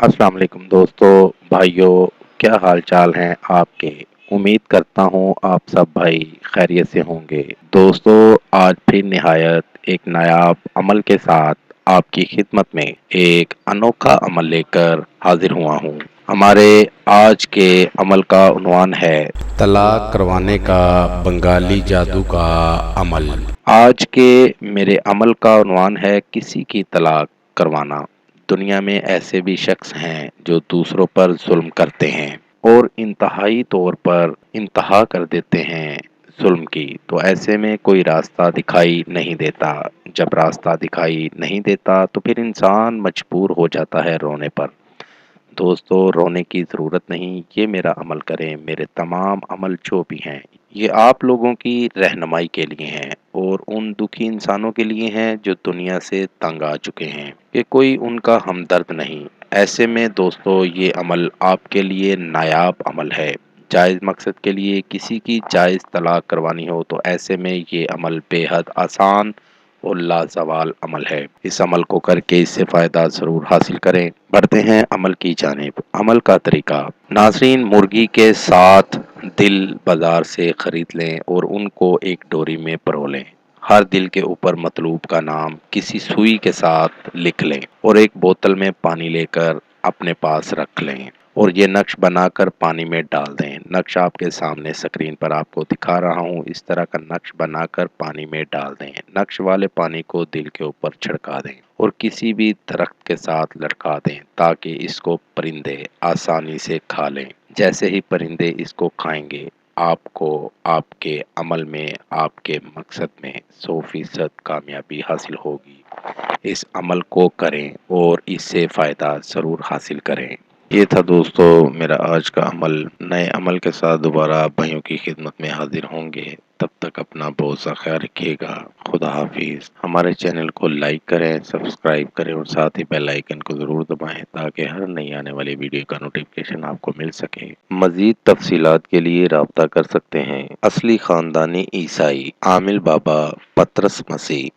अस्सलाम वालेकुम दोस्तों, भाइयों, क्या हाल चाल हैं आपके। उम्मीद करता हूँ आप सब भाई खैरियत से होंगे। दोस्तों, आज फिर निहायत एक नायाब अमल के साथ आपकी खिदमत में एक अनोखा अमल लेकर हाजिर हुआ हूँ। हमारे आज के अमल का उन्वान है तलाक करवाने का बंगाली जादू का अमल। आज के मेरे अमल का उन्वान है किसी की तलाक करवाना। दुनिया में ऐसे भी शख्स हैं जो दूसरों पर जुल्म करते हैं और इंतहाई तौर पर इंतहा कर देते हैं जुल्म की। तो ऐसे में कोई रास्ता दिखाई नहीं देता। जब रास्ता दिखाई नहीं देता तो फिर इंसान मजबूर हो जाता है रोने पर। दोस्तों, रोने की ज़रूरत नहीं, ये मेरा अमल करें। मेरे तमाम अमल जो भी हैं ये आप लोगों की रहनुमाई के लिए हैं और उन दुखी इंसानों के लिए हैं जो दुनिया से तंग आ चुके हैं कि कोई उनका हमदर्द नहीं। ऐसे में दोस्तों, ये अमल आपके लिए नायाब अमल है। जायज़ मकसद के लिए किसी की जायज़ तलाक करवानी हो तो ऐसे में ये अमल बेहद आसान और लाजवाल अमल है। इस अमल को करके इससे फ़ायदा ज़रूर हासिल करें। बढ़ते हैं अमल की जानिब। अमल का तरीका। नाज़रीन, मुर्गी के 7 दिल बाज़ार से ख़रीद लें और उनको एक डोरी में परो लें। हर दिल के ऊपर मतलूब का नाम किसी सुई के साथ लिख लें और एक बोतल में पानी लेकर अपने पास रख लें और ये नक्श बनाकर पानी में डाल दें। नक्श आपके सामने स्क्रीन पर आपको दिखा रहा हूँ। इस तरह का नक्श बनाकर पानी में डाल दें। नक्श वाले पानी को दिल के ऊपर छिड़का दें और किसी भी दरख्त के साथ लटका दें ताकि इसको परिंदे आसानी से खा लें। जैसे ही परिंदे इसको खाएंगे, आपको आपके अमल में, आपके मकसद में 100% कामयाबी हासिल होगी। इस अमल को करें और इससे फ़ायदा ज़रूर हासिल करें। ये था दोस्तों मेरा आज का अमल। नए अमल के साथ दोबारा आप भाइयों की खिदमत में हाजिर होंगे। तब तक अपना बहुत सा ख्याल रखिएगा। खुदा हाफिज़। हमारे चैनल को लाइक करें, सब्सक्राइब करें और साथ ही बेल आइकन को ज़रूर दबाएं ताकि हर नई आने वाली वीडियो का नोटिफिकेशन आपको मिल सके। मज़ीद तफसीलात के लिए रब्ता कर सकते हैं। असली ख़ानदानी ईसाई आमिल बाबा पतरस मसीह।